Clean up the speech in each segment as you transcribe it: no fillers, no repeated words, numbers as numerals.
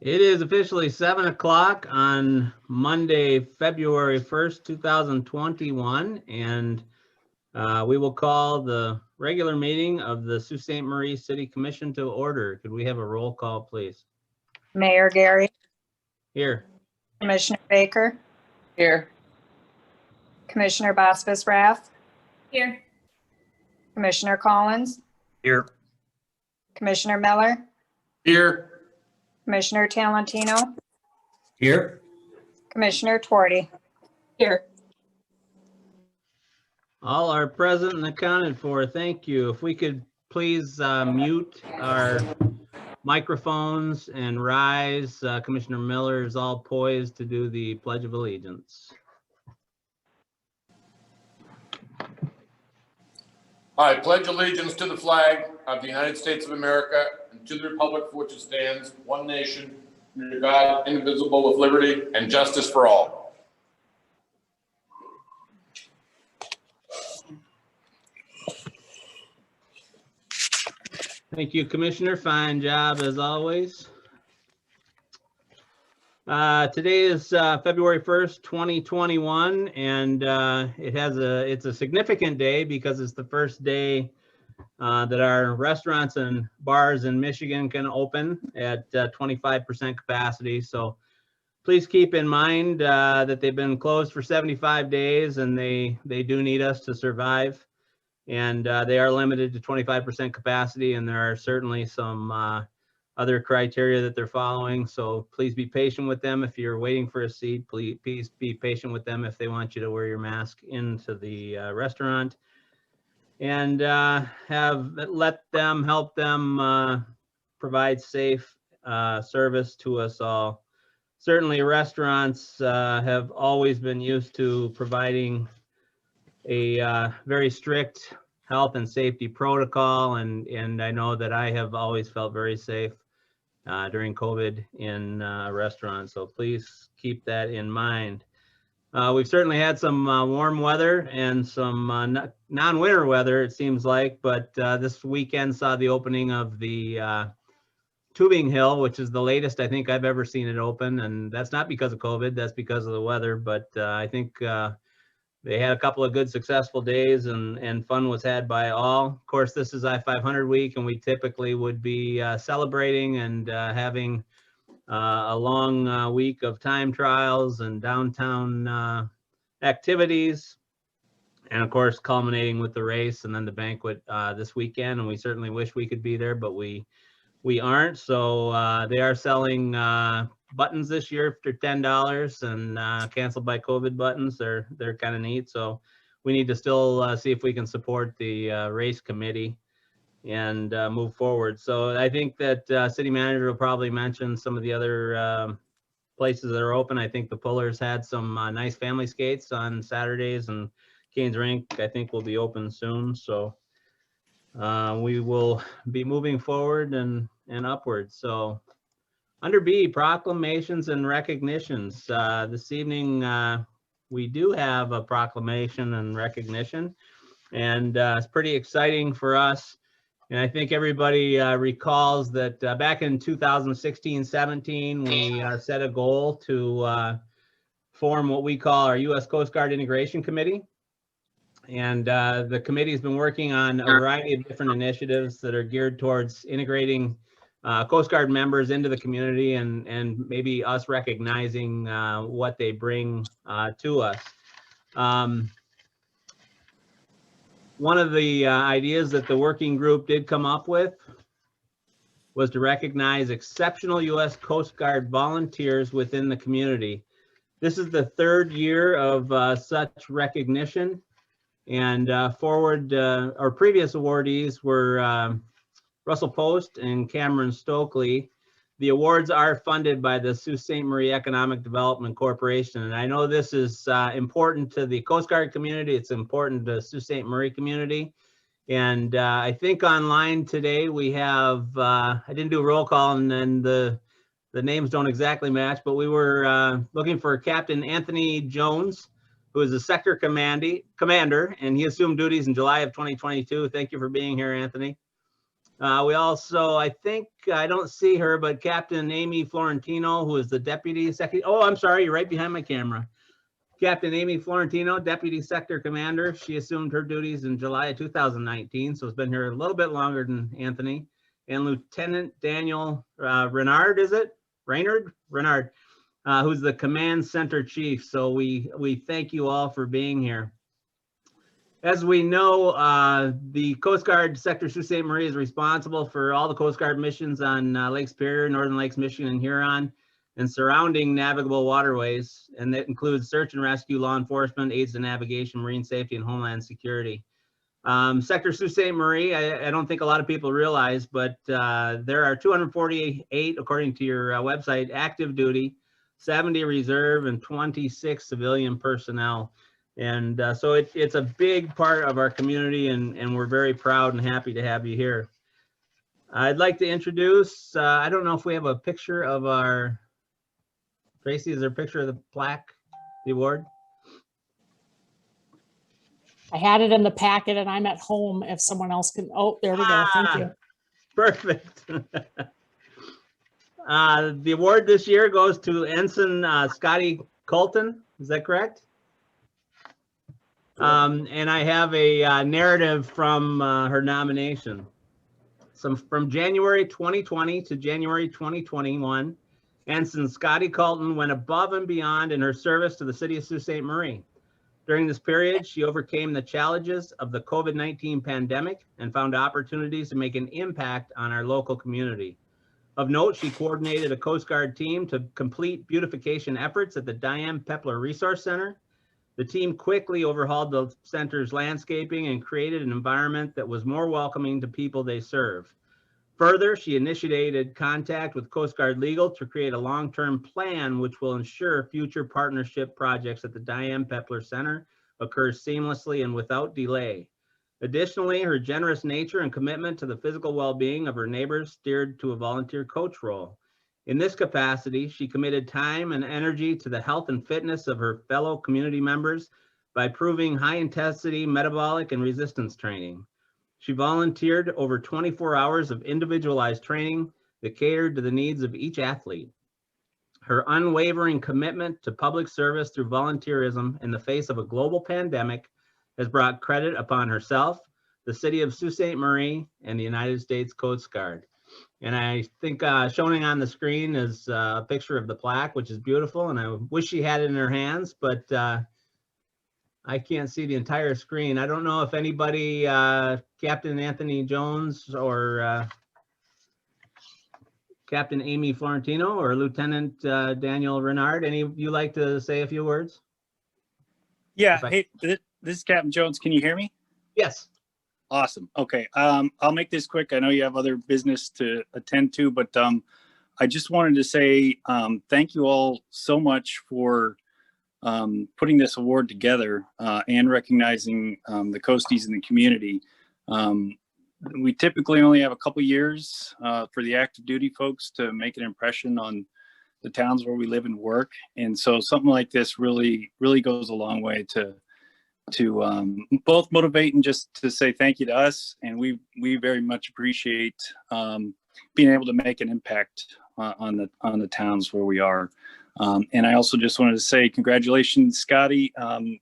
It is officially 7 o'clock on Monday, February 1st, 2021, and we will call the regular meeting of the Sault Ste. Marie City Commission to order. Could we have a roll call, please? Mayor Gary, Here. Commissioner Baker, Here. Commissioner Bosphus-Rath, Here. Commissioner Collins, Here. Commissioner Miller, Here. Commissioner Talentino, Here. Commissioner Twardy. Here. All are present and accounted for. Thank you. If we could please mute our microphones and rise. Commissioner Miller is all poised to do the Pledge of Allegiance. I pledge allegiance to the flag of the United States of America and to the republic for which it stands, one nation, under God, indivisible, with liberty and justice for all. Thank you, Commissioner. Fine job as always. Today is February 1st, 2021, and it's a significant day because it's the first day that our restaurants and bars in Michigan can open at 25% capacity. So please keep in mind that they've been closed for 75 days and they do need us to survive. And they are limited to 25% capacity, and there are certainly some other criteria that they're following. So please be patient with them. If you're waiting for a seat, please be patient with them if they want you to wear your mask into the restaurant. And let them help them provide safe service to us all. Certainly restaurants have always been used to providing a very strict health and safety protocol, and I know that I have always felt very safe during COVID in restaurants, so please keep that in mind. We've certainly had some warm weather and some non-winter weather, it seems like, but this weekend saw the opening of the Tubing Hill, which is the latest I think I've ever seen it open, and that's not because of COVID, that's because of the weather, but I think they had a couple of good successful days and fun was had by all. Of course, this is I-500 week, and we typically would be celebrating and having a long week of time trials and downtown activities, and of course culminating with the race and then the banquet this weekend. And we certainly wish we could be there, but we aren't. So they are selling buttons this year for $10 and canceled by COVID buttons. They're kind of neat. So we need to still see if we can support the race committee and move forward. So I think that city manager will probably mention some of the other places that are open. I think the Pullers had some nice family skates on Saturdays, and Canes Rink I think will be open soon. So we will be moving forward and upward. So under B, proclamations and recognitions. This evening we do have a proclamation and recognition, and it's pretty exciting for us. And I think everybody recalls that back in 2016-17, we set a goal to form what we call our U.S. Coast Guard Integration Committee. And the committee has been working on a variety of different initiatives that are geared towards integrating Coast Guard members into the community and maybe us recognizing what they bring to us. One of the ideas that the working group did come up with was to recognize exceptional U.S. Coast Guard volunteers within the community. This is the third year of such recognition, and previous awardees were Russell Post and Cameron Stokely. The awards are funded by the Sault Ste. Marie Economic Development Corporation. And I know this is important to the Coast Guard community. It's important to the Sault Ste. Marie community. And I think online today we have, I didn't do a roll call and then the names don't exactly match, but we were looking for Captain Anthony Jones, who is a sector commander, and he assumed duties in July of 2022. Thank you for being here, Anthony. We also, I think, I don't see her, but Captain Amy Florentino, who is the Deputy Secretary. Oh, I'm sorry, you're right behind my camera. Captain Amy Florentino, Deputy Sector Commander. She assumed her duties in July of 2019, so it's been here a little bit longer than Anthony. And Lieutenant Daniel Renard, is it? Renard, who's the Command Center Chief. So we thank you all for being here. As we know, the Coast Guard Sector Sault Ste. Marie is responsible for all the Coast Guard missions on Lake Superior, Northern Lakes, Michigan, and Huron, and surrounding navigable waterways, and that includes search and rescue, law enforcement, aids to navigation, marine safety, and homeland security. Sector Sault Ste. Marie, I don't think a lot of people realize, but there are 248, according to your website, active duty, 70 reserve, and 26 civilian personnel. And so it's a big part of our community, and we're very proud and happy to have you here. I'd like to introduce, I don't know if we have a picture of our, Tracy, is there a picture of the plaque, the award? I had it in the packet and I'm at home if someone else can, oh, there we go, thank you. Perfect. The award this year goes to Ensign Scotty Colton, is that correct? And I have a narrative from her nomination. From January 2020 to January 2021, Ensign Scotty Colton went above and beyond in her service to the city of Sault Ste. Marie. During this period, she overcame the challenges of the COVID-19 pandemic and found opportunities to make an impact on our local community. Of note, she coordinated a Coast Guard team to complete beautification efforts at the Diane Pepler Resource Center. The team quickly overhauled the center's landscaping and created an environment that was more welcoming to people they serve. Further, she initiated contact with Coast Guard Legal to create a long-term plan which will ensure future partnership projects at the Diane Pepler Center occur seamlessly and without delay. Additionally, her generous nature and commitment to the physical well-being of her neighbors steered to a volunteer coach role. In this capacity, she committed time and energy to the health and fitness of her fellow community members by proving high-intensity metabolic and resistance training. She volunteered over 24 hours of individualized training that catered to the needs of each athlete. Her unwavering commitment to public service through volunteerism in the face of a global pandemic has brought credit upon herself, the city of Sault Ste. Marie, and the United States Coast Guard. And I think showing on the screen is a picture of the plaque, which is beautiful, and I wish she had it in her hands, but I can't see the entire screen. I don't know if anybody, Captain Anthony Jones or Captain Amy Florentino or Lieutenant Daniel Renard, any of you like to say a few words? Yeah, hey, this is Captain Jones. Can you hear me? Yes. Awesome. Okay, I'll make this quick. I know you have other business to attend to, but I just wanted to say thank you all so much for putting this award together and recognizing the Coasties in the community. We typically only have a couple years for the active duty folks to make an impression on the towns where we live and work. And so something like this really goes a long way to both motivate and just to say thank you to us. And we very much appreciate being able to make an impact on the towns where we are. And I also just wanted to say congratulations, Scotty.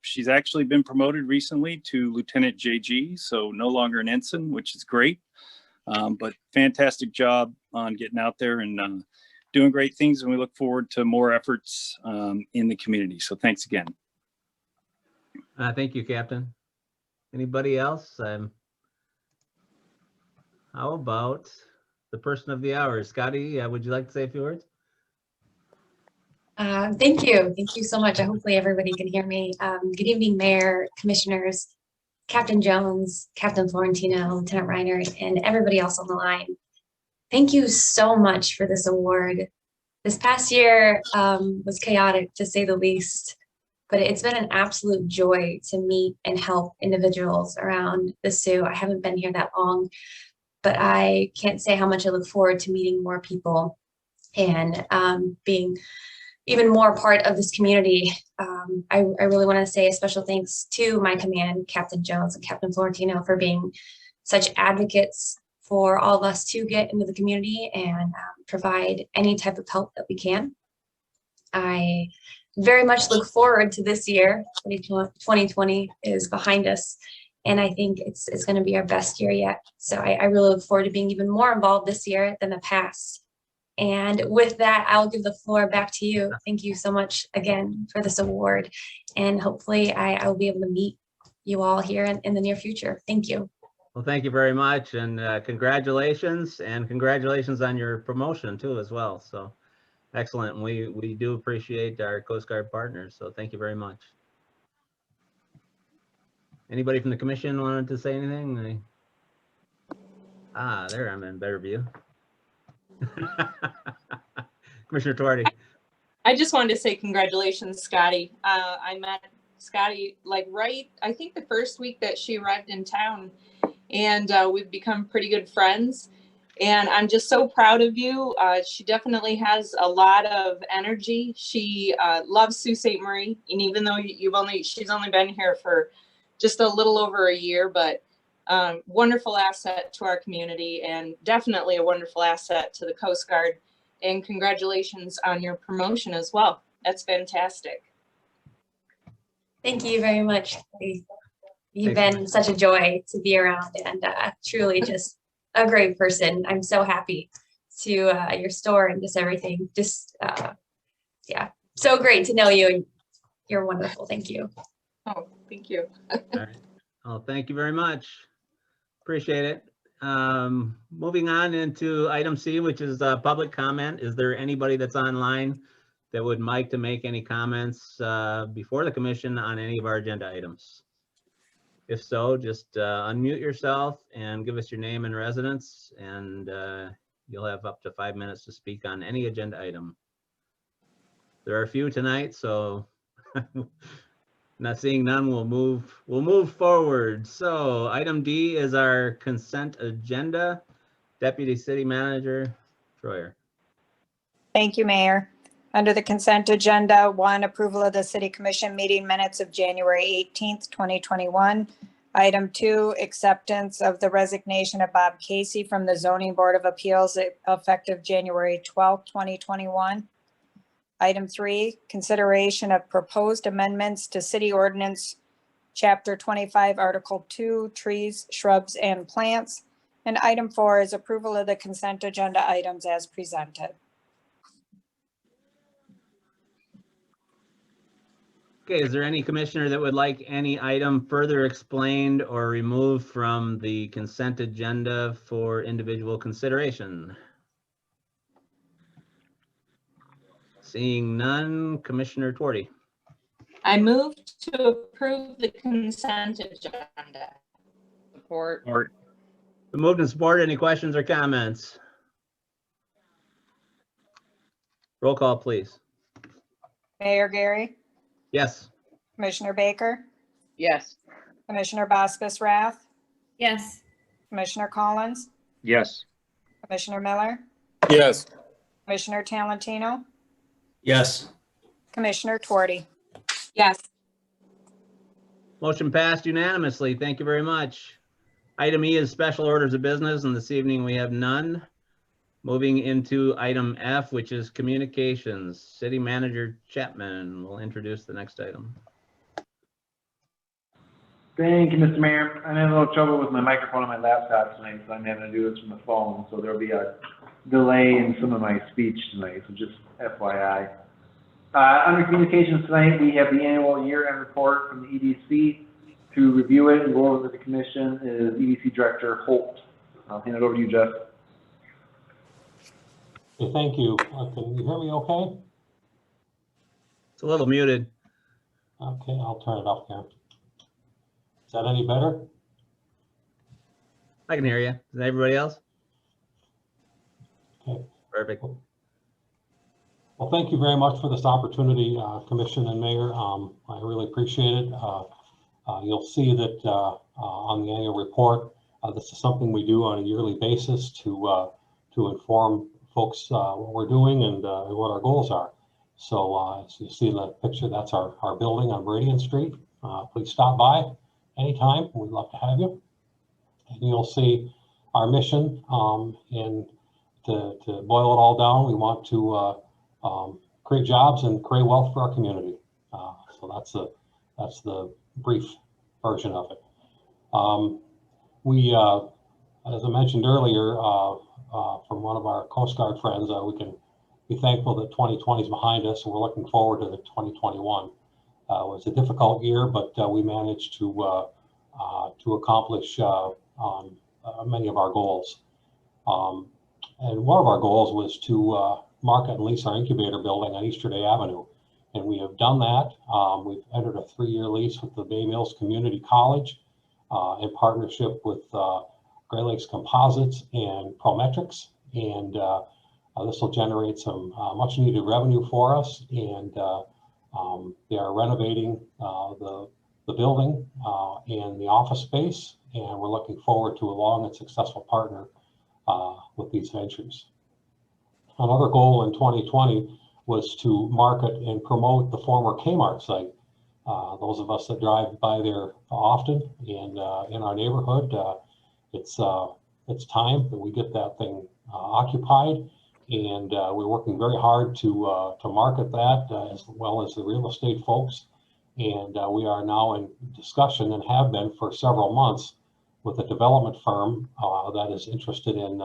She's actually been promoted recently to Lieutenant JG, so no longer an ensign, which is great. But fantastic job on getting out there and doing great things. And we look forward to more efforts in the community. So thanks again. Thank you, Captain. Anybody else? How about the person of the hour? Scotty, would you like to say a few words? Thank you. Thank you so much. Hopefully everybody can hear me. Good evening, Mayor, Commissioners, Captain Jones, Captain Florentino, Lieutenant Reinert, and everybody else on the line. Thank you so much for this award. This past year was chaotic, to say the least, but it's been an absolute joy to meet and help individuals around the Soo. I haven't been here that long, but I can't say how much I look forward to meeting more people and being even more part of this community. I really want to say a special thanks to my command, Captain Jones and Captain Florentino, for being such advocates for all of us to get into the community and provide any type of help that we can. I very much look forward to this year. 2020 is behind us, and I think it's going to be our best year yet. So I really look forward to being even more involved this year than the past. And with that, I'll give the floor back to you. Thank you so much again for this award, and hopefully I will be able to meet you all here in the near future. Thank you. Well, thank you very much, and congratulations on your promotion too as well. So excellent. And we do appreciate our Coast Guard partners. So thank you very much. Anybody from the commission wanted to say anything? There, I'm in better view. Commissioner Tuarte. I just wanted to say congratulations, Scotty. I met Scotty I think the first week that she arrived in town, and we've become pretty good friends. And I'm just so proud of you. She definitely has a lot of energy. She loves Sault Ste. Marie, and even though she's only been here for just a little over a year, but wonderful asset to our community, and definitely a wonderful asset to the Coast Guard. And congratulations on your promotion as well. That's fantastic. Thank you very much. You've been such a joy to be around, and truly just a great person. I'm so happy to your store and just everything. Yeah, so great to know you, and you're wonderful. Thank you. Oh, thank you. All right. Well, thank you very much. Appreciate it. Moving on into item C, which is public comment. Is there anybody that's online that would like to make any comments before the commission on any of our agenda items? If so, just unmute yourself and give us your name and residence, and you'll have up to 5 minutes to speak on any agenda item. There are a few tonight, so not seeing none, we'll move forward. So item D is our consent agenda. Deputy City Manager Troyer. Thank you, Mayor. Under the consent agenda, 1, approval of the City Commission meeting minutes of January 18th, 2021. Item 2, acceptance of the resignation of Bob Casey from the Zoning Board of Appeals effective January 12th, 2021. Item 3, consideration of proposed amendments to City Ordinance Chapter 25, Article 2, Trees, Shrubs, and Plants. And item 4 is approval of the consent agenda items as presented. Okay, is there any commissioner that would like any item further explained or removed from the consent agenda for individual consideration? Seeing none, Commissioner Tuarte. I move to approve the consent agenda. Support. Been moved and supported. Any questions or comments? Roll call, please. Mayor Gary, Yes. Commissioner Baker, Yes. Commissioner Boskus Rath, Yes. Commissioner Collins, Yes. Commissioner Miller, Yes. Commissioner Talentino, Yes. Commissioner Tuarte. Yes. Motion passed unanimously. Thank you very much. Item E is special orders of business, and this evening we have none. Moving into item F, which is communications. City Manager Chapman will introduce the next item. Thank you, Mr. Mayor. I'm having a little trouble with my microphone on my laptop tonight, so I'm having to do this from the phone. So there'll be a delay in some of my speech tonight, so just FYI. Under communications tonight, we have the annual year-end report from the EDC. To review it and go over with the commission is EDC Director Holt. I'll hand it over to you, Jeff. Okay, thank you. Can you hear me okay? It's a little muted. Okay, I'll turn it up here. Is that any better? I can hear you. Is everybody else? Okay. Perfect. Well, thank you very much for this opportunity, Commission and Mayor. I really appreciate it. You'll see that on the annual report, this is something we do on a yearly basis to inform folks what we're doing and what our goals are. So as you see in that picture, that's our building on Meridian Street. Please stop by anytime. We'd love to have you. And you'll see our mission, and to boil it all down, we want to create jobs and create wealth for our community. So that's the brief version of it. As I mentioned earlier, from one of our Coast Guard friends, we can be thankful that 2020 is behind us, and we're looking forward to the 2021. It was a difficult year, but we managed to accomplish many of our goals. And one of our goals was to market and lease our incubator building on Easterday Avenue. And we have done that. We've entered a 3-year lease with the Bay Mills Community College in partnership with Great Lakes Composites and Prometrics. And this will generate some much needed revenue for us. And they are renovating the building and the office space. And we're looking forward to a long and successful partner with these ventures. Another goal in 2020 was to market and promote the former Kmart site. Those of us that drive by there often and in our neighborhood, it's time that we get that thing occupied, and we're working very hard to market that as well as the real estate folks. And we are now in discussion, and have been for several months, with a development firm that is interested in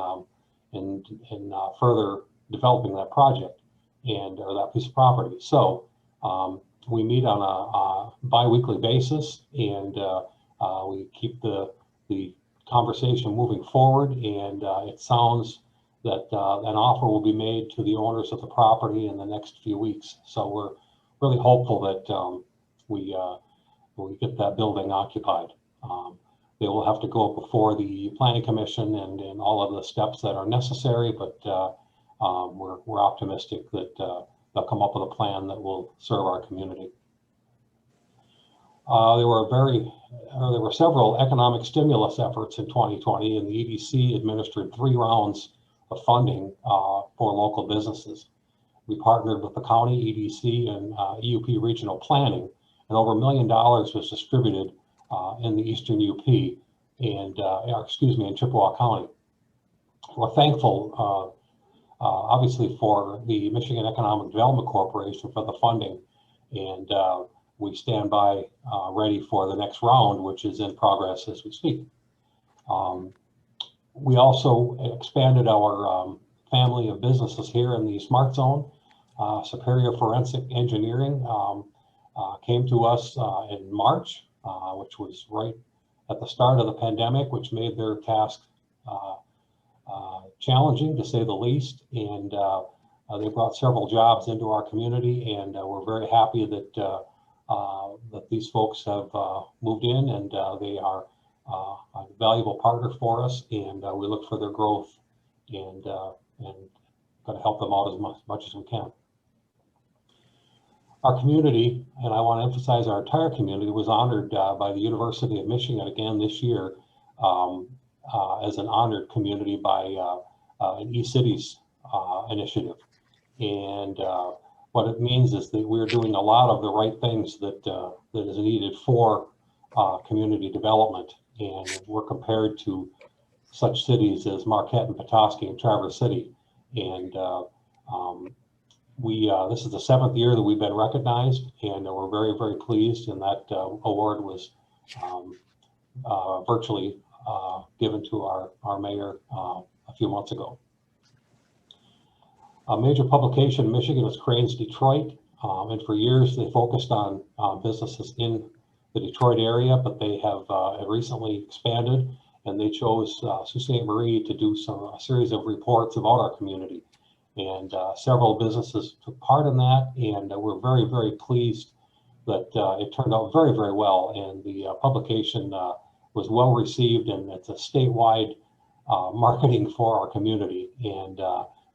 further developing that project or that piece of property. So we meet on a bi-weekly basis, and we keep the conversation moving forward. And it sounds that an offer will be made to the owners of the property in the next few weeks. So we're really hopeful that we get that building occupied. They will have to go before the Planning Commission and all of the steps that are necessary, but we're optimistic that they'll come up with a plan that will serve our community. There were several economic stimulus efforts in 2020, and the EDC administered 3 rounds of funding for local businesses. We partnered with the county, EDC, and EUP Regional Planning, and over $1 million was distributed in the Eastern UP and, in Chippewa County. We're thankful, obviously, for the Michigan Economic Development Corporation for the funding, and we stand by ready for the next round, which is in progress as we speak. We also expanded our family of businesses here in the Smart Zone. Superior Forensic Engineering came to us in March, which was right at the start of the pandemic, which made their task challenging, to say the least. And they brought several jobs into our community, and we're very happy that that these folks have moved in, and they are a valuable partner for us, and we look for their growth and going to help them out as much as we can. Our community, and I want to emphasize our entire community, was honored by the University of Michigan again this year as an honored community by an eCities initiative. And what it means is that we're doing a lot of the right things that is needed for community development. And we're compared to such cities as Marquette and Petoskey and Traverse City. And this is the 7th year that we've been recognized, and we're very, very pleased. And that award was virtually given to our mayor a few months ago. A major publication in Michigan is Crain's Detroit, and for years they focused on businesses in the Detroit area, but they have recently expanded, and they chose Sault Ste. Marie to do a series of reports about our community. And several businesses took part in that, and we're very, very pleased that it turned out very, very well. And the publication was well received, and it's a statewide marketing for our community. And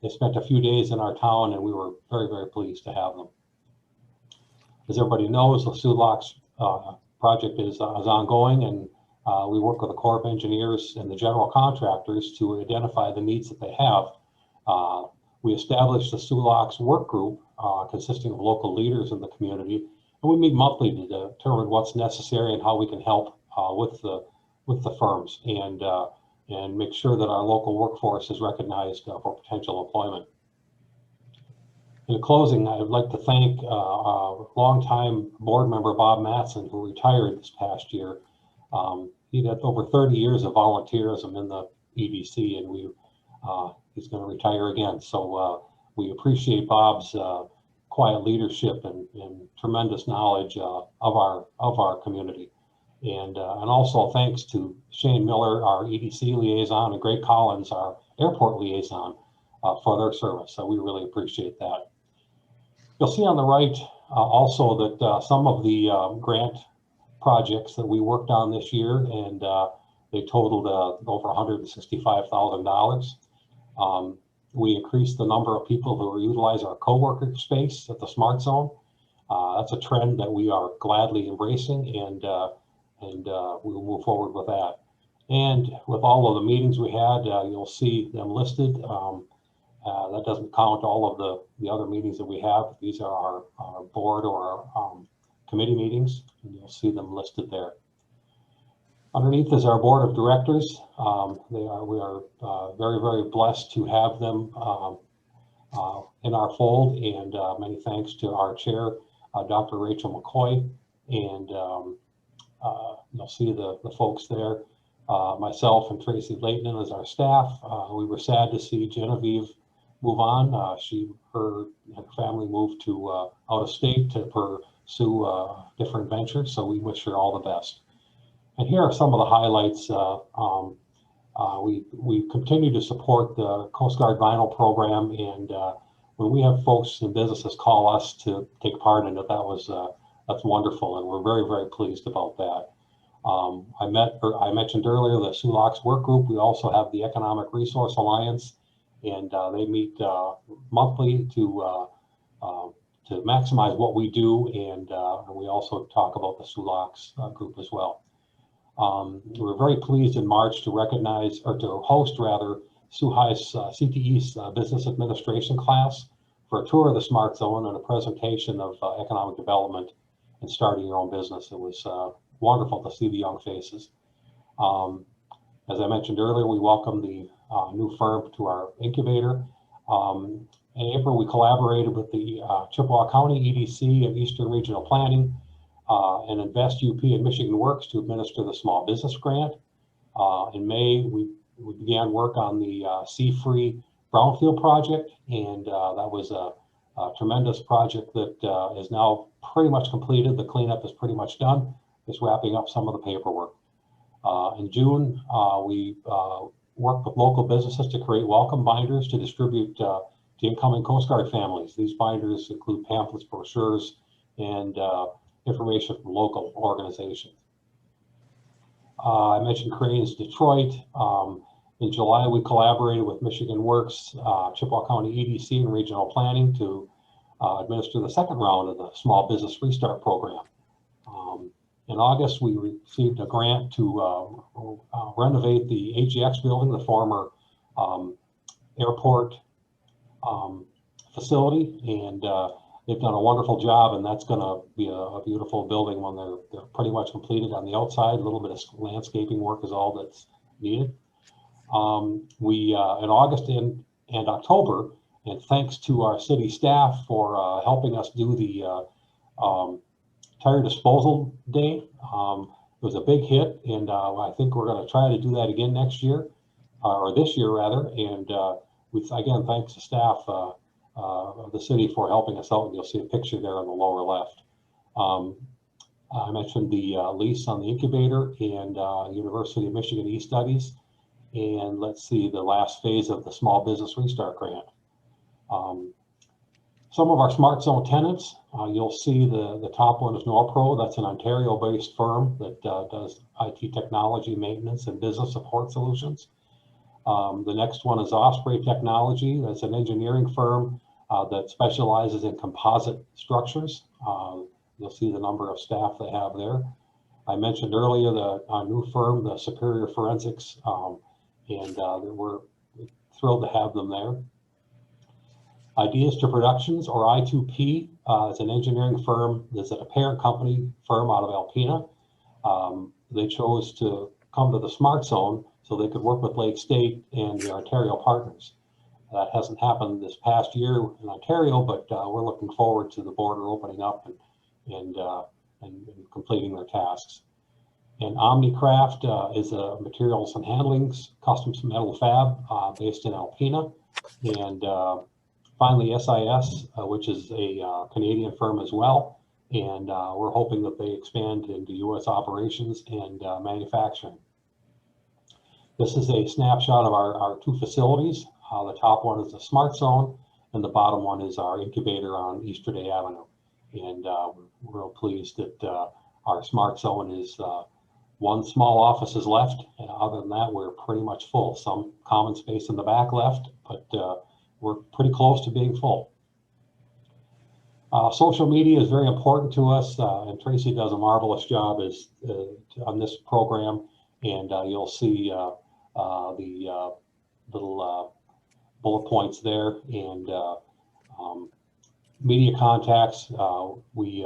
they spent a few days in our town, and we were very, very pleased to have them. As everybody knows, the Sulaks project is ongoing, and we work with the Corps of Engineers and the general contractors to identify the needs that they have. We established the Sulaks work group consisting of local leaders in the community, and we meet monthly to determine what's necessary and how we can help with the firms. And and make sure that our local workforce is recognized for potential employment. In closing, I would like to thank longtime board member Bob Matson, who retired this past year. He had over 30 years of volunteerism in the EDC, and he's going to retire again. So we appreciate Bob's quiet leadership and tremendous knowledge of our community. And also thanks to Shane Miller, our EDC liaison, and Greg Collins, our airport liaison, for their service. So we really appreciate that. You'll see on the right also that some of the grant projects that we worked on this year, and they totaled over $165,000. We increased the number of people who utilize our co-working space at the Smart Zone. That's a trend that we are gladly embracing, and we will move forward with that. And with all of the meetings we had, you'll see them listed. That doesn't count all of the other meetings that we have. These are our board or our committee meetings, and you'll see them listed there. Underneath is our board of directors. We are very, very blessed to have them in our fold, and many thanks to our chair, Dr. Rachel McCoy, and you'll see the folks there. Myself and Tracy Leighton as our staff. We were sad to see Genevieve move on. Her family moved to out of state to pursue different ventures, so we wish her all the best. And here are some of the highlights. We continue to support the Coast Guard Vinyl program, and when we have folks and businesses call us to take part in it, that's wonderful, and we're very, very pleased about that. I mentioned earlier the SULOX work group. We also have the Economic Resource Alliance, and they meet monthly to maximize what we do, and we also talk about the SULOX group as well. We were very pleased in March to recognize, or to host rather, Suhai's CTE's business administration class for a tour of the Smart Zone and a presentation of economic development and starting your own business. It was wonderful to see the young faces. As I mentioned earlier, we welcomed the new firm to our incubator. In April, we collaborated with the Chippewa County EDC and Eastern Regional Planning and Invest UP and Michigan Works to administer the small business grant. In May, we began work on the Sea-Free Brownfield project, and that was a tremendous project that is now pretty much completed. The cleanup is pretty much done. Just wrapping up some of the paperwork. In June, we worked with local businesses to create welcome binders to distribute to incoming Coast Guard families. These binders include pamphlets, brochures, and information from local organizations. I mentioned Cranes Detroit. In July, we collaborated with Michigan Works, Chippewa County EDC, and Regional Planning to administer the second round of the Small Business Restart Program. In August, we received a grant to renovate the AGX building, the former airport facility, and they've done a wonderful job, and that's going to be a beautiful building when they're pretty much completed on the outside. A little bit of landscaping work is all that's needed. In August and October, and thanks to our city staff for helping us do the tire disposal day. It was a big hit, and I think we're going to try to do that again next year, or this year rather. And again, thanks to staff of the city for helping us out. You'll see a picture there on the lower left. I mentioned the lease on the incubator and University of Michigan e-studies. And let's see the last phase of the Small Business Restart Grant. Some of our Smart Zone tenants, you'll see the top one is Norpro. That's an Ontario-based firm that does IT technology, maintenance, and business support solutions. The next one is Osprey Technology. That's an engineering firm that specializes in composite structures. You'll see the number of staff they have there. I mentioned earlier our new firm, the Superior Forensics, and we're thrilled to have them there. Ideas to Productions, or I2P, is an engineering firm that's a parent company firm out of Alpena. They chose to come to the Smart Zone so they could work with Lake State and the Ontario partners. That hasn't happened this past year in Ontario, but we're looking forward to the border opening up and completing their tasks. And Omnicraft is a materials and handlings custom metal fab based in Alpena. And finally, SIS, which is a Canadian firm as well. And we're hoping that they expand into U.S. operations and manufacturing. This is a snapshot of our two facilities. The top one is the Smart Zone, and the bottom one is our incubator on Easterday Avenue. And we're real pleased that our Smart Zone is one small office is left, and other than that, we're pretty much full. Some common space in the back left, but we're pretty close to being full. Social media is very important to us, and Tracy does a marvelous job on this program, and you'll see the little bullet points there, and media contacts. We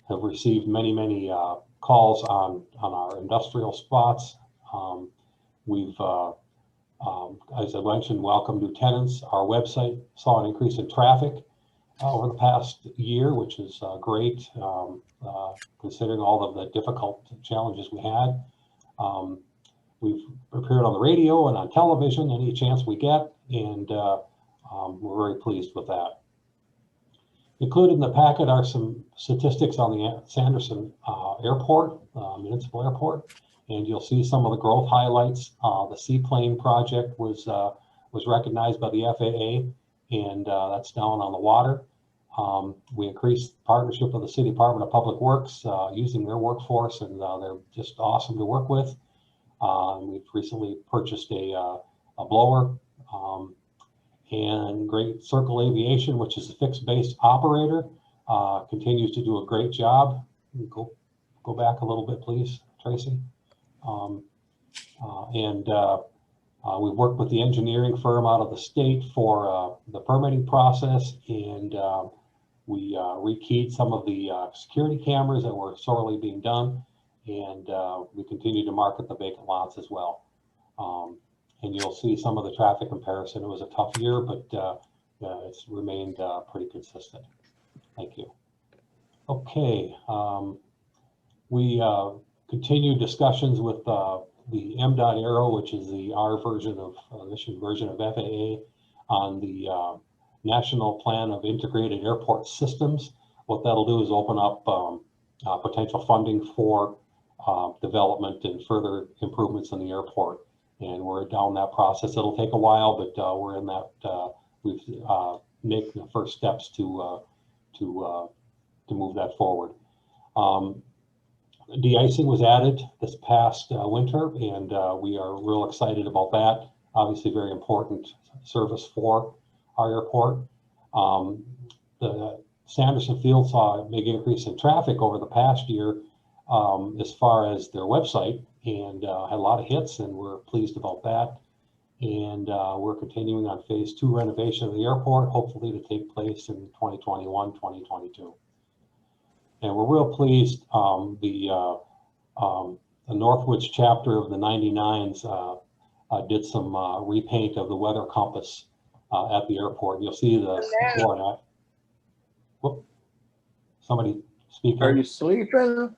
have received many calls on our industrial spots. We've, as I mentioned, welcomed new tenants. Our website saw an increase in traffic over the past year, which is great, considering all of the difficult challenges we had. We've appeared on the radio and on television any chance we get, and we're very pleased with that. Included in the packet are some statistics on the Sanderson Airport, municipal airport, and you'll see some of the growth highlights. The seaplane project was recognized by the FAA, and that's down on the water. We increased partnership with the City Department of Public Works using their workforce, and they're just awesome to work with. We've recently purchased a blower. And Great Circle Aviation, which is a fixed base operator, continues to do a great job. Go back a little bit, please, Tracy. We've worked with the engineering firm out of the state for the permitting process, and we rekeyed some of the security cameras that were sorely being done, and we continue to market the vacant lots as well. And you'll see some of the traffic comparison. It was a tough year, but it's remained pretty consistent. Thank you. Okay, we continue discussions with the MDOT Aero, which is the R version of mission version of FAA, on the National Plan of Integrated Airport Systems. What that'll do is open up potential funding for development and further improvements in the airport. And we're down that process. It'll take a while, but we're in that. We've made the first steps to move that forward. De-icing was added this past winter, and we are real excited about that. Obviously, very important service for our airport. The Sanderson Field saw a big increase in traffic over the past year as far as their website, and had a lot of hits, and we're pleased about that. And we're continuing on phase 2 renovation of the airport, hopefully to take place in 2021, 2022. And we're real pleased. The Northwoods chapter of the 99s did some repaint of the weather compass at the airport. You'll see the floor now. Whoop. Somebody speaking. Are you sleeping?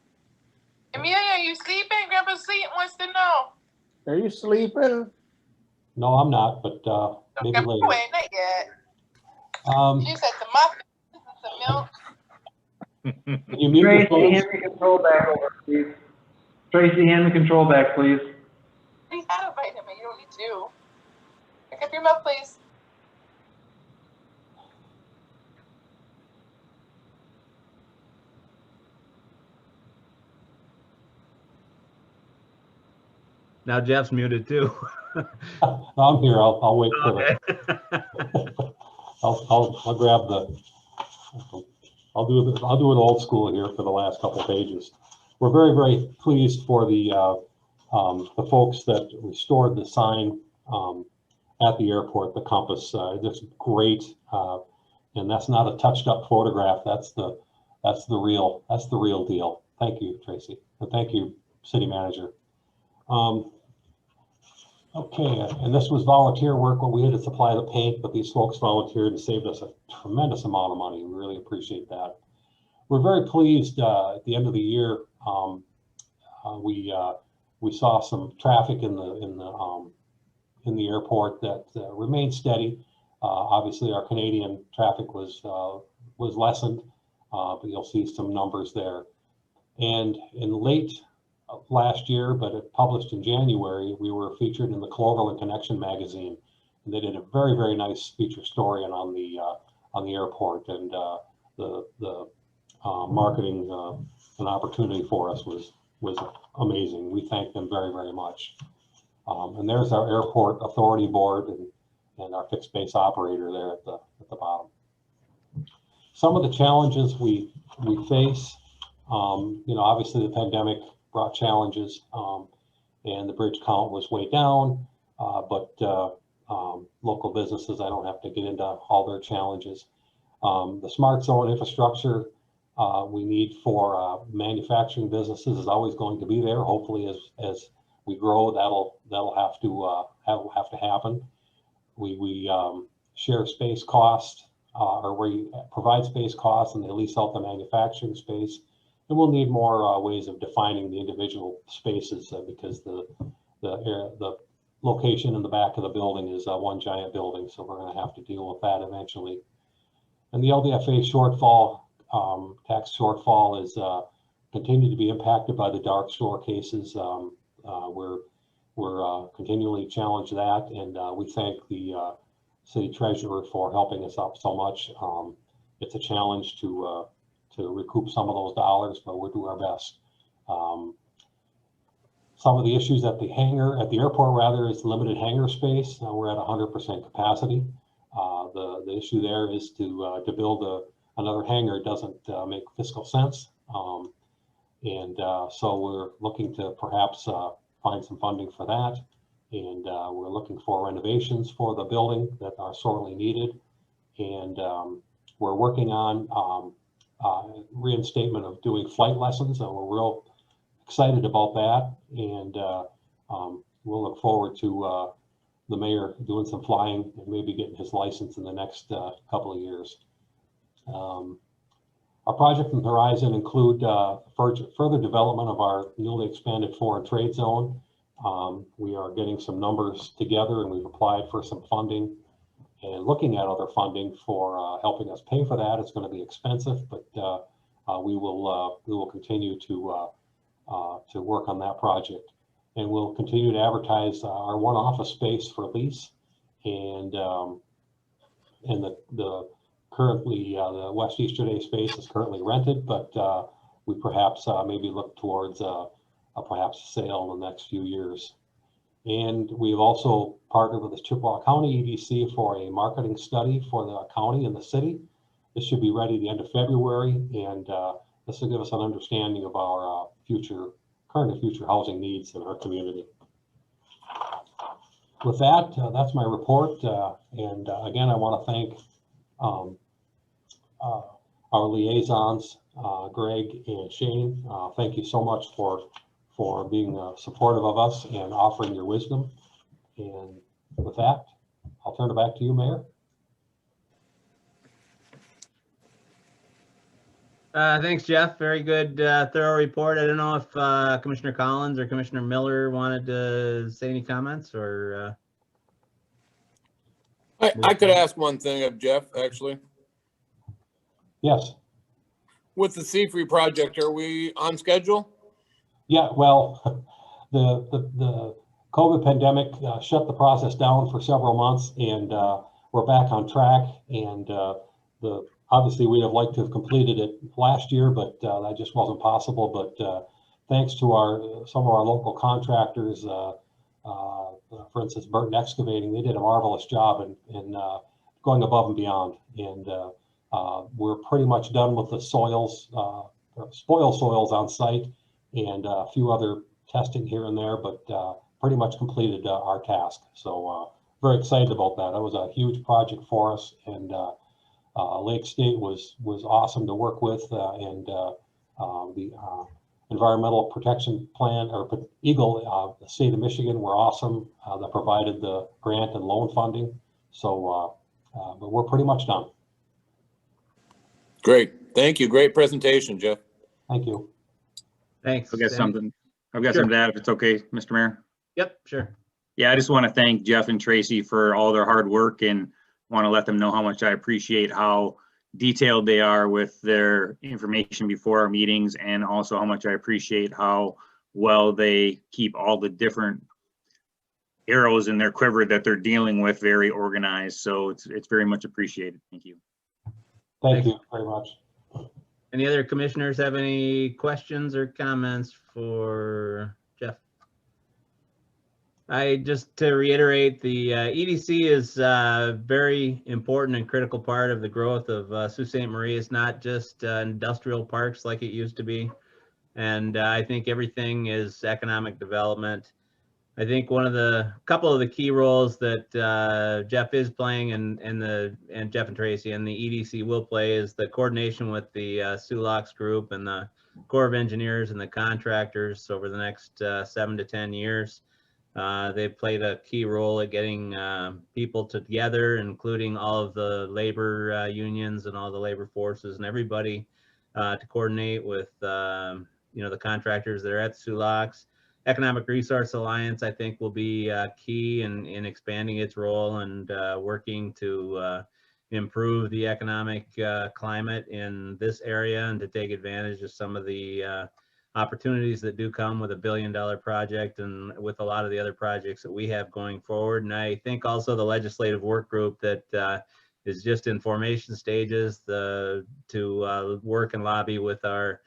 Amelia, are you sleeping? Grab a seat, wants to know. Are you sleeping? No, I'm not, but maybe later. Wait, not yet. She said the muffins, the milk. Can you mute your Tracy, phones? hand the control back over, please. Tracy, hand the control back, please. Please have a vitamin, you don't need to. Pick up your milk, please. Now Jeff's muted too. I'm here. I'll wait for Okay. I'll grab the. I'll do it old school here for the last couple of pages. We're very pleased for the folks that restored the sign at the airport, the compass. It's great, and that's not a touched up photograph. That's the real deal. Thank you, Tracy, and thank you, City Manager. Okay, and this was volunteer work, but we had to supply the paint, but these folks volunteered and saved us a tremendous amount of money. We really appreciate that. We're very pleased at the end of the year. We saw some traffic in the airport that remained steady. Obviously, our Canadian traffic was lessened, but you'll see some numbers there. And in late last year, but it published in January, we were featured in the Cloverland Connection magazine, and they did a very, very nice feature story on the airport, and the marketing an opportunity for us was amazing. We thank them very, very much. And there's our airport authority board and our fixed base operator there at the bottom. Some of the challenges we face, obviously the pandemic brought challenges, and the bridge count was way down, but local businesses, I don't have to get into all their challenges. The smart zone infrastructure we need for manufacturing businesses is always going to be there. Hopefully, as we grow, that'll have to happen. We share space cost, or we provide space costs, and they lease out the manufacturing space. And we'll need more ways of defining the individual spaces because the location in the back of the building is one giant building, so we're going to have to deal with that eventually. And the LDFA shortfall, tax shortfall, is continued to be impacted by the dark store cases. We're continually challenged that, and we thank the city treasurer for helping us out so much. It's a challenge to recoup some of those dollars, but we'll do our best. Some of the issues at the airport rather, is limited hangar space. We're at 100% capacity. The issue there is to build another hangar doesn't make fiscal sense. So we're looking to perhaps find some funding for that. And we're looking for renovations for the building that are sorely needed. And we're working on reinstatement of doing flight lessons, and we're real excited about that. And we'll look forward to the mayor doing some flying and maybe getting his license in the next couple of years. Our project and horizon include further development of our newly expanded foreign trade zone. We are getting some numbers together, and we've applied for some funding and looking at other funding for helping us pay for that. It's going to be expensive, but we will continue to work on that project, and we'll continue to advertise our one office space for lease, and the currently the West Easter Day space is currently rented, but we perhaps maybe look towards perhaps a sale in the next few years. And we've also partnered with the Chippewa County EDC for a marketing study for the county and the city. This should be ready at the end of February, and this will give us an understanding of our current and future housing needs in our community. With that, that's my report. And again, I want to thank our liaisons, Greg and Shane. Thank you so much for being supportive of us and offering your wisdom. And with that, I'll turn it back to you, Mayor. Thanks, Jeff. Very good, thorough report. I don't know if Commissioner Collins or Commissioner Miller wanted to say any comments, or I could ask one thing of Jeff, actually. Yes. With the C3 project, are we on schedule? Yeah, well, the COVID pandemic shut the process down for several months, and we're back on track. And obviously we would have liked to have completed it last year, but that just wasn't possible. But thanks to some of our local contractors, for instance, Burton Excavating, they did a marvelous job in going above and beyond. And we're pretty much done with the spoil soils on site, and a few other testing here and there, but pretty much completed our task. So very excited about that. That was a huge project for us, and Lake State was awesome to work with, and Environmental Protection Plan, or Eagle, the state of Michigan were awesome. That provided the grant and loan funding. So, but we're pretty much done. Great. Thank you. Great presentation, Jeff. Thank you. Thanks. I've got Sam. something. I've got Sure. something to add if it's okay, Mr. Mayor. Yep, sure. Yeah, I just want to thank Jeff and Tracy for all their hard work and want to let them know how much I appreciate how detailed they are with their information before our meetings, and also how much I appreciate how well they keep all the different arrows in their quiver that they're dealing with very organized. So it's very much appreciated. Thank you. Thank Thanks. you very much. Any other commissioners have any questions or comments for Jeff? Just to reiterate, the EDC is a very important and critical part of the growth of Sault Ste. Marie. It's not just industrial parks like it used to be. And I think everything is economic development. I think couple of the key roles that Jeff is playing and Jeff and Tracy and the EDC will play is the coordination with the SULOX group and the Corps of Engineers and the contractors over the next 7 to 10 years. They've played a key role at getting people together, including all of the labor unions and all the labor forces and everybody to coordinate with the contractors that are at SULOX. Economic Resource Alliance, I think, will be key in expanding its role and working to improve the economic climate in this area and to take advantage of some of the opportunities that do come with $1 billion project and with a lot of the other projects that we have going forward. And I think also the legislative work group that is just in formation stages to work and lobby with our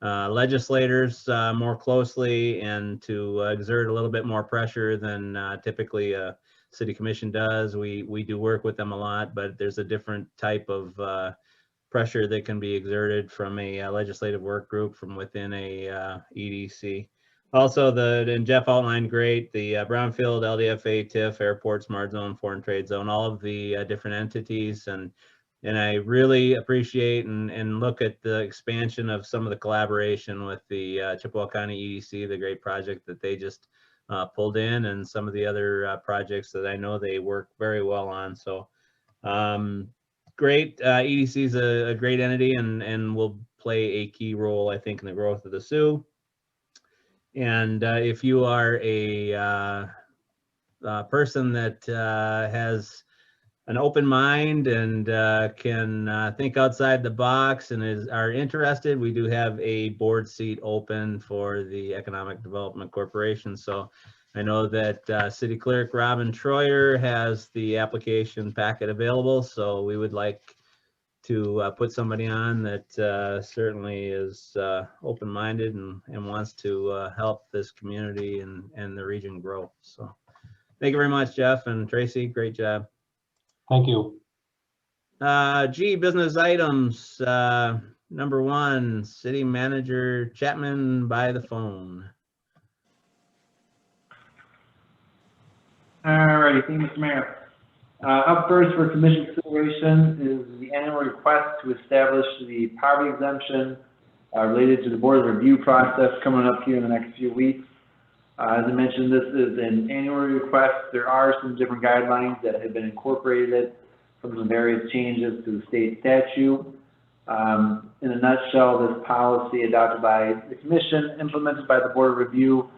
legislators more closely and to exert a little bit more pressure than typically a city commission does. We do work with them a lot, but there's a different type of pressure that can be exerted from a legislative work group from within a EDC. Also, and Jeff outlined great, the Brownfield, LDFA, TIF, Airport, Smart Zone, Foreign Trade Zone, all of the different entities. And I really appreciate and look at the expansion of some of the collaboration with the Chippewa County EDC, the great project that they just pulled in, and some of the other projects that I know they work very well on. So great. EDC is a great entity and will play a key role, I think, in the growth of the Sioux. And if you are a person that has an open mind and can think outside the box and are interested, we do have a board seat open for the Economic Development Corporation. So I know that City Clerk Robin Troyer has the application packet available. So we would like to put somebody on that certainly is open-minded and wants to help this community and the region grow. So thank you very much, Jeff and Tracy. Great job. Thank you. G, business items. Number 1, City Manager Chapman by the phone. All righty, thank you, Mr. Mayor. Up first for commission consideration is the annual request to establish the poverty exemption related to the board review process coming up here in the next few weeks. As I mentioned, this is an annual request. There are some different guidelines that have been incorporated from some various changes to the state statute. In a nutshell, this policy adopted by the commission, implemented by the board of review,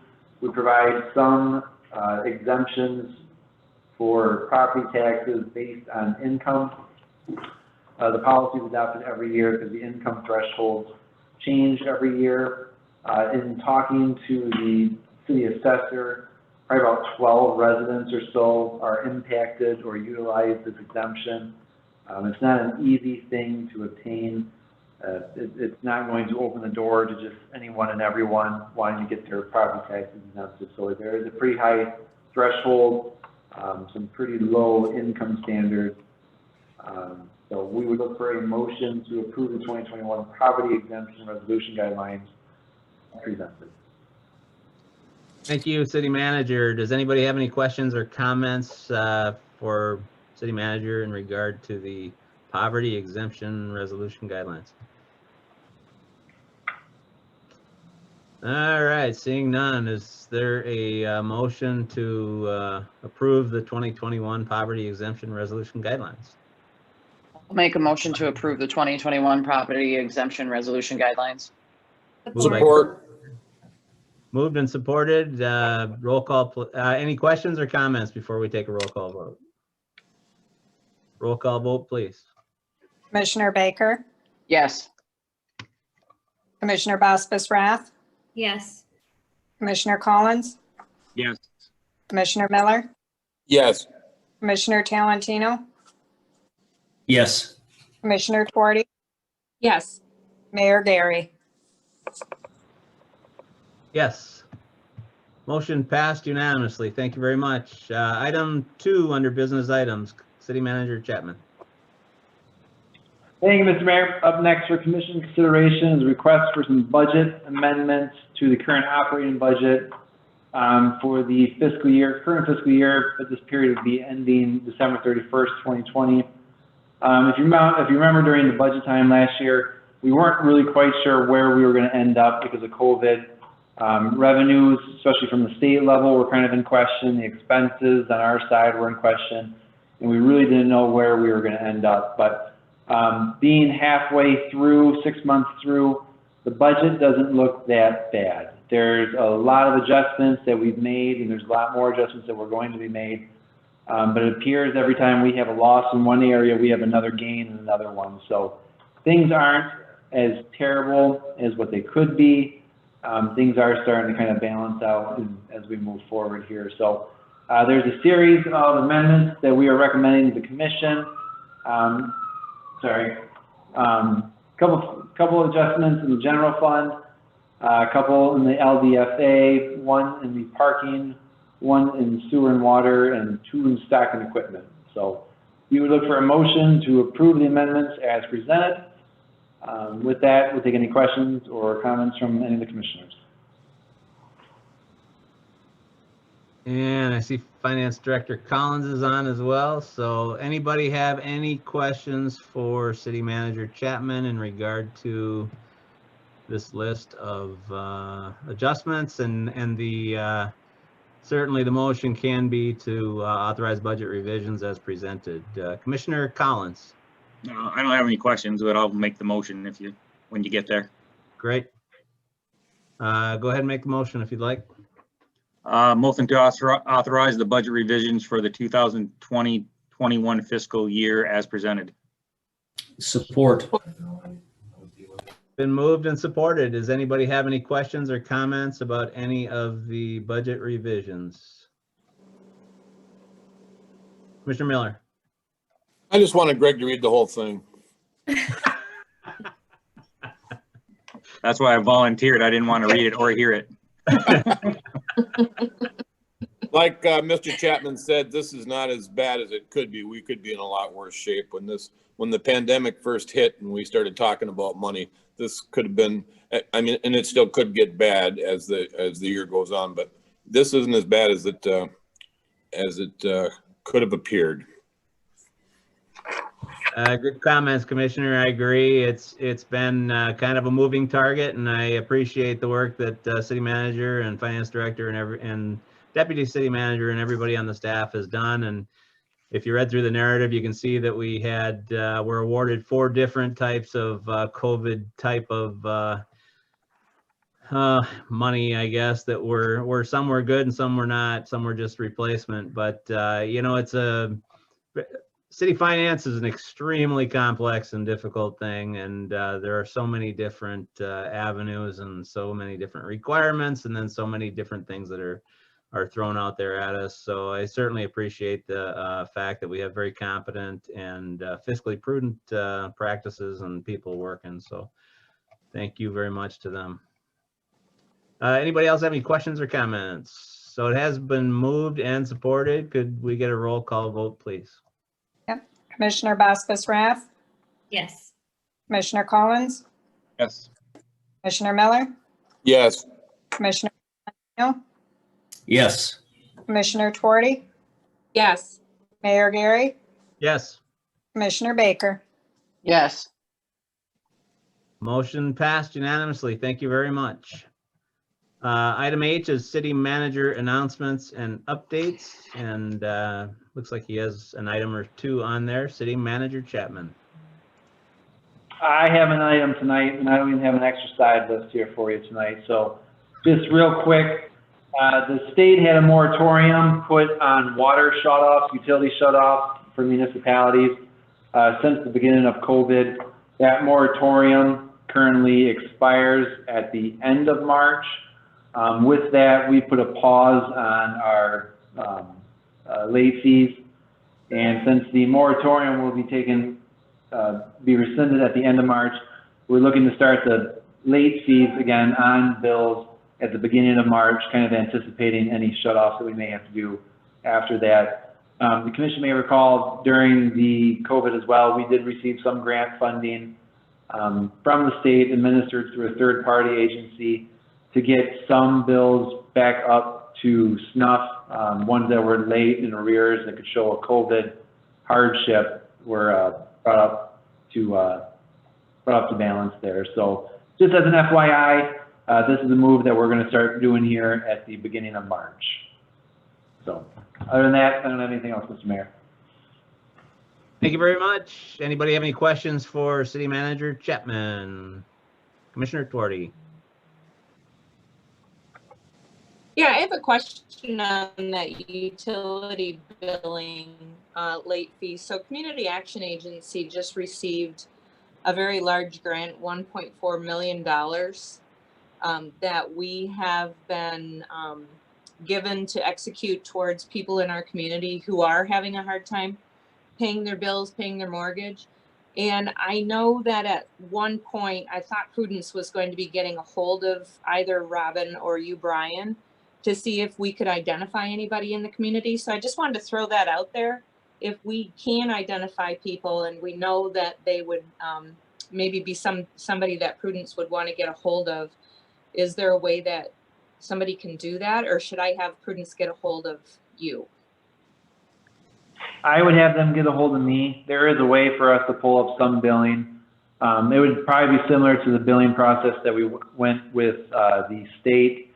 would provide some exemptions for property taxes based on income. The policy is adopted every year because the income thresholds change every year. In talking to the city assessor, probably about 12 residents or so are impacted or utilize this exemption. It's not an easy thing to obtain. It's not going to open the door to just anyone and everyone wanting to get their property taxes exempted. So there is a pretty high threshold, some pretty low income standards. So we would look for a motion to approve the 2021 poverty exemption resolution guidelines presented. Thank you, City Manager. Does anybody have any questions or comments for City Manager in regard to the poverty exemption resolution guidelines? All right, seeing none, is there a motion to approve the 2021 poverty exemption resolution guidelines? I'll make a motion to approve the 2021 property exemption resolution guidelines. Moved by- Support. Moved and supported. Roll call. Any questions or comments before we take a roll call vote? Roll call vote, please. Commissioner Baker, Yes. Commissioner Baspas-Rath, Yes. Commissioner Collins, Yes. Commissioner Miller, Yes. Commissioner Talentino, Yes. Commissioner Tuarty, Yes. Mayor Gary. Yes. Motion passed unanimously. Thank you very much. Item 2 under business items, City Manager Chapman. Thank you, Mr. Mayor. Up next for commission consideration is a request for some budget amendments to the current operating budget for the current fiscal year, but this period would be ending December 31st, 2020. If you remember during the budget time last year, we weren't really quite sure where we were going to end up because of COVID. Revenues, especially from the state level, were kind of in question. The expenses on our side were in question, and we really didn't know where we were going to end up. But being halfway through, 6 months through, the budget doesn't look that bad. There's a lot of adjustments that we've made, and there's a lot more adjustments that were going to be made. But it appears every time we have a loss in one area, we have another gain in another one. So things aren't as terrible as what they could be. Things are starting to kind of balance out as we move forward here. So there's a series of amendments that we are recommending to the commission. Couple adjustments in the general fund, a couple in the LDFA, one in the parking, one in sewer and water, and 2 in stock and equipment. So we would look for a motion to approve the amendments as presented. With that, we'll take any questions or comments from any of the commissioners. And I see Finance Director Collins is on as well. So anybody have any questions for City Manager Chapman in regard to this list of adjustments? And the certainly the motion can be to authorize budget revisions as presented. Commissioner Collins. No, I don't have any questions, but I'll make the motion when you get there. Great. Go ahead and make the motion if you'd like. Motion to authorize the budget revisions for the 2020-21 fiscal year as presented. Support. Been moved and supported. Does anybody have any questions or comments about any of the budget revisions? Commissioner Miller. I just wanted Greg to read the whole thing. That's why I volunteered. I didn't want to read it or hear it. Like Mr. Chapman said, this is not as bad as it could be. We could be in a lot worse shape when the pandemic first hit and we started talking about money. This could have been, I mean, and it still could get bad as the year goes on, but this isn't as bad as it could have appeared. Good comments, Commissioner. I agree. It's been kind of a moving target, and I appreciate the work that City Manager and Finance Director and Deputy City Manager and everybody on the staff has done. And if you read through the narrative, you can see that we were awarded 4 different types of COVID type of money, I guess, that were some were good and some were not. Some were just replacement. But you know, city finance is an extremely complex and difficult thing, and there are so many different avenues and so many different requirements, and then so many different things that are thrown out there at us. So I certainly appreciate the fact that we have very competent and fiscally prudent practices and people working. So thank you very much to them. Anybody else have any questions or comments? So it has been moved and supported. Could we get a roll call vote, please? Yep. Commissioner Baspas-Rath, Yes. Commissioner Collins, Yes. Commissioner Miller, Yes. Commissioner Talentino, Yes. Commissioner Tuarty, Yes. Mayor Gary, Yes. Commissioner Baker. Yes. Motion passed unanimously. Thank you very much. Item H is city manager announcements and updates, and looks like he has an item or two on there. City Manager Chapman. I have an item tonight, and I don't even have an extra side list here for you tonight. So just real quick, the state had a moratorium put on water shutoffs, utility shutoffs for municipalities since the beginning of COVID. That moratorium currently expires at the end of March. With that, we put a pause on our late fees. And since the moratorium will be rescinded at the end of March, we're looking to start the late fees again on bills at the beginning of March, kind of anticipating any shutoffs that we may have to do after that. The commission may recall during the COVID as well, we did receive some grant funding from the state administered through a third-party agency to get some bills back up to snuff. Ones that were late in arrears that could show a COVID hardship were brought up to balance there. So just as an FYI, this is a move that we're going to start doing here at the beginning of March. So other than that, I don't have anything else, Mr. Mayor. Thank you very much. Anybody have any questions for City Manager Chapman? Commissioner Tuarte. Yeah, I have a question on that utility billing late fees. So Community Action Agency just received a very large grant, $1.4 million, that we have been given to execute towards people in our community who are having a hard time paying their bills, paying their mortgage. And I know that at one point, I thought Prudence was going to be getting a hold of either Robin or you, Brian, to see if we could identify anybody in the community. So I just wanted to throw that out there. If we can identify people and we know that they would maybe be somebody that Prudence would want to get a hold of, is there a way that somebody can do that, or should I have Prudence get a hold of you? I would have them get a hold of me. There is a way for us to pull up some billing. It would probably be similar to the billing process that we went with the state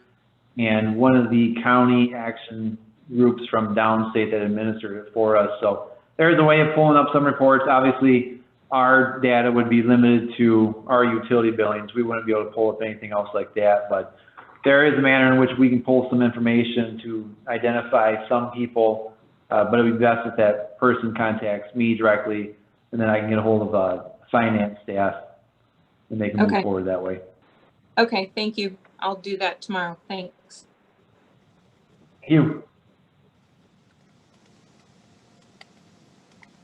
and one of the county action groups from downstate that administered it for us. So there's a way of pulling up some reports. Obviously, our data would be limited to our utility billings. We wouldn't be able to pull up anything else like that, but there is a manner in which we can pull some information to identify some people, but it would be best if that person contacts me directly, and then I can get a hold of finance staff and they can move forward that way. Okay, thank you. I'll do that tomorrow. Thanks. Thank you.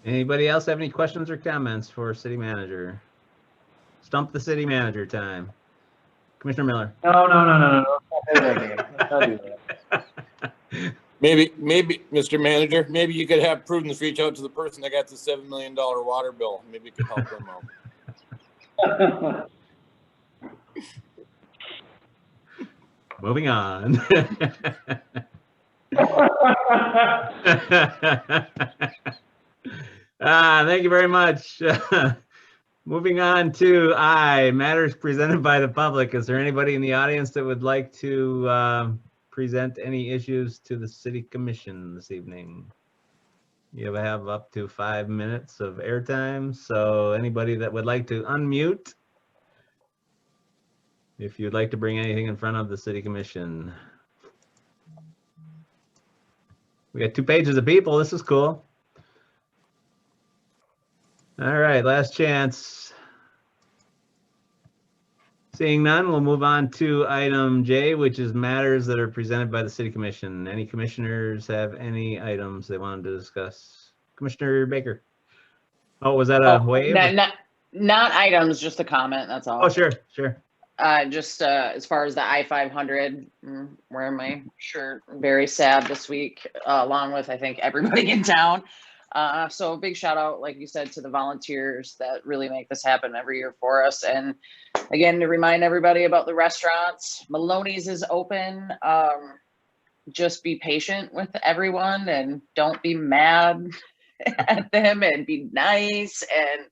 Anybody else have any questions or comments for City Manager? Stump the City Manager time. Commissioner Miller. No. I'll do that. Maybe, Mr. Manager, maybe you could have Prudence reach out to the person that got the $7 million water bill. Maybe it could help them out. Moving on. Thank you very much. Moving on to I, matters presented by the public. Is there anybody in the audience that would like to present any issues to the City Commission this evening? You have up to 5 minutes of airtime, so anybody that would like to unmute, if you'd like to bring anything in front of the City Commission. We got 2 pages of people. This is cool. All right, last chance. Seeing none, we'll move on to item J, which is matters that are presented by the City Commission. Any commissioners have any items they wanted to discuss? Commissioner Baker. Oh, was that a wave? Not items, just a comment, that's all. Oh, sure. Just as far as the I-500, wearing my shirt, very sad this week, along with, I think, everybody in town. So a big shout out, like you said, to the volunteers that really make this happen every year for us. And again, to remind everybody about the restaurants, Maloney's is open. Just be patient with everyone and don't be mad at them, and be nice. And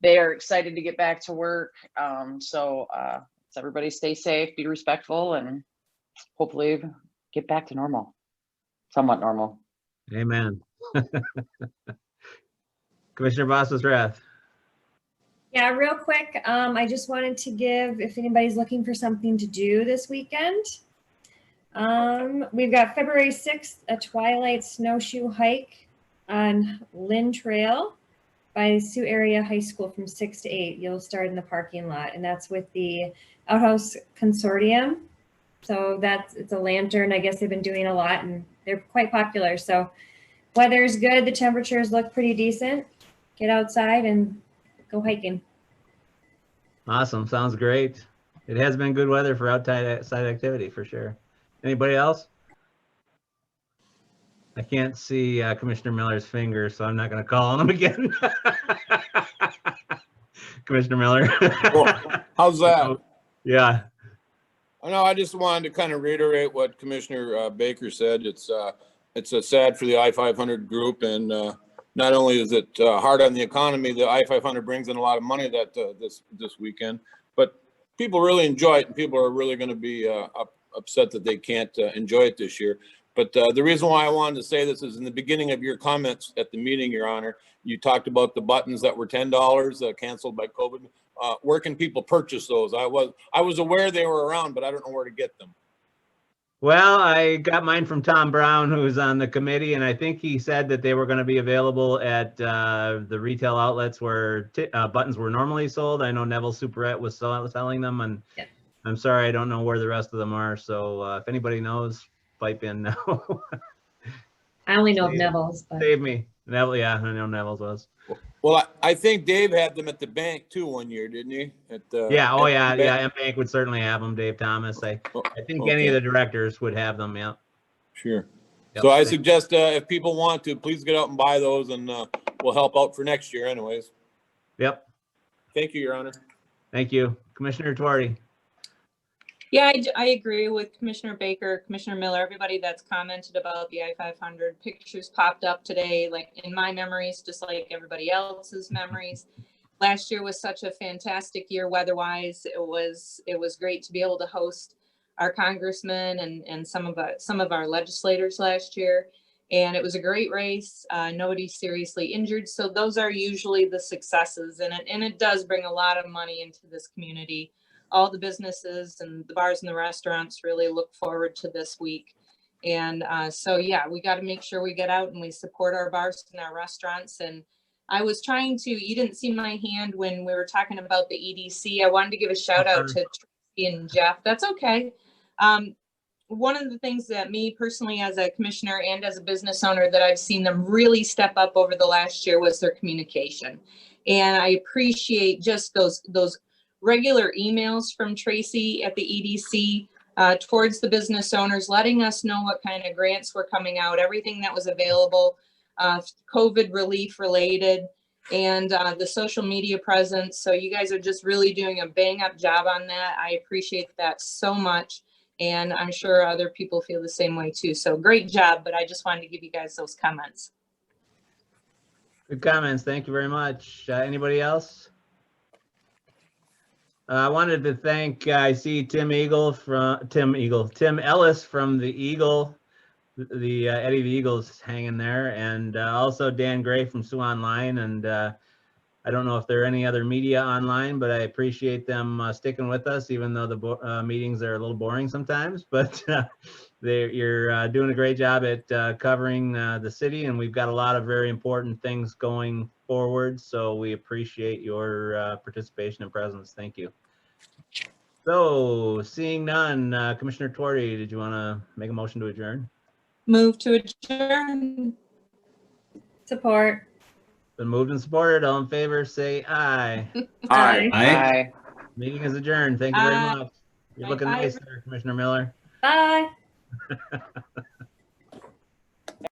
they are excited to get back to work. So everybody stay safe, be respectful, and hopefully get back to normal, somewhat normal. Amen. Commissioner Voss's wrath. Yeah, real quick, I just wanted to give, if anybody's looking for something to do this weekend, we've got February 6th, a twilight snowshoe hike on Lynn Trail by Sioux Area High School from 6 to 8. You'll start in the parking lot, and that's with the Outhouse Consortium. So it's a lantern. I guess they've been doing a lot, and they're quite popular. So weather's good. The temperatures look pretty decent. Get outside and go hiking. Awesome. Sounds great. It has been good weather for outside activity for sure. Anybody else? I can't see Commissioner Miller's finger, so I'm not going to call on him again. Commissioner Miller. How's that? Yeah. I just wanted to kind of reiterate what Commissioner Baker said. It's sad for the I-500 group, and not only is it hard on the economy, the I-500 brings in a lot of money that this weekend, but people really enjoy it, and people are really going to be upset that they can't enjoy it this year. But the reason why I wanted to say this is in the beginning of your comments at the meeting, Your Honor, you talked about the buttons that were $10 canceled by COVID. Where can people purchase those? I was aware they were around, but I don't know where to get them. Well, I got mine from Tom Brown, who's on the committee, and I think he said that they were going to be available at the retail outlets where buttons were normally sold. I know Neville Superette was selling them, and yeah. I'm sorry, I don't know where the rest of them are. So if anybody knows, pipe in now. I only know of Neville's. But... Save me. Neville, yeah, I know Neville's was. Well, I think Dave had them at the bank too one year, didn't he? Yeah, oh yeah, yeah. M-Bank would certainly have them. Dave Thomas. I think any of the directors would have them. Yeah. Sure. Yep. So I suggest if people want to, please get out and buy those, and we'll help out for next year, anyways. Yep. Thank you, Your Honor. Thank you, Commissioner Tuardi. Yeah, I agree with Commissioner Baker, Commissioner Miller, everybody that's commented about the I-500. Pictures popped up today, like in my memories, just like everybody else's memories. Last year was such a fantastic year weather-wise. It was great to be able to host our congressmen and some of our legislators last year. And it was a great race. Nobody seriously injured. So those are usually the successes. And it does bring a lot of money into this community. All the businesses and the bars and the restaurants really look forward to this week. And so, yeah, we got to make sure we get out and we support our bars and our restaurants. And I was trying to, you didn't see my hand when we were talking about the EDC. I wanted to give a shout out to Tracy and Jeff. That's okay. One of the things that me personally as a commissioner and as a business owner that I've seen them really step up over the last year was their communication. And I appreciate just those regular emails from Tracy at the EDC towards the business owners, letting us know what kind of grants were coming out, everything that was available, COVID relief related, and the social media presence. So you guys are just really doing a bang up job on that. I appreciate that so much. And I'm sure other people feel the same way too. So great job, but I just wanted to give you guys those comments. Good comments. Thank you very much. Anybody else? I wanted to thank, I see Tim Ellis from the Eagle, the Eddie the Eagle's hanging there, and also Dan Gray from Sioux Online. And I don't know if there are any other media online, but I appreciate them sticking with us, even though the meetings are a little boring sometimes. But you're doing a great job at covering the city, and we've got a lot of very important things going forward. So we appreciate your participation and presence. Thank you. So seeing none, Commissioner Tuardi, did you want to make a motion to adjourn? Move to adjourn. Support. Been moved and supported. All in favor, say aye. Aye. Aye. Meeting is adjourned. Thank you very much. You're looking nice there, Commissioner Miller. Bye.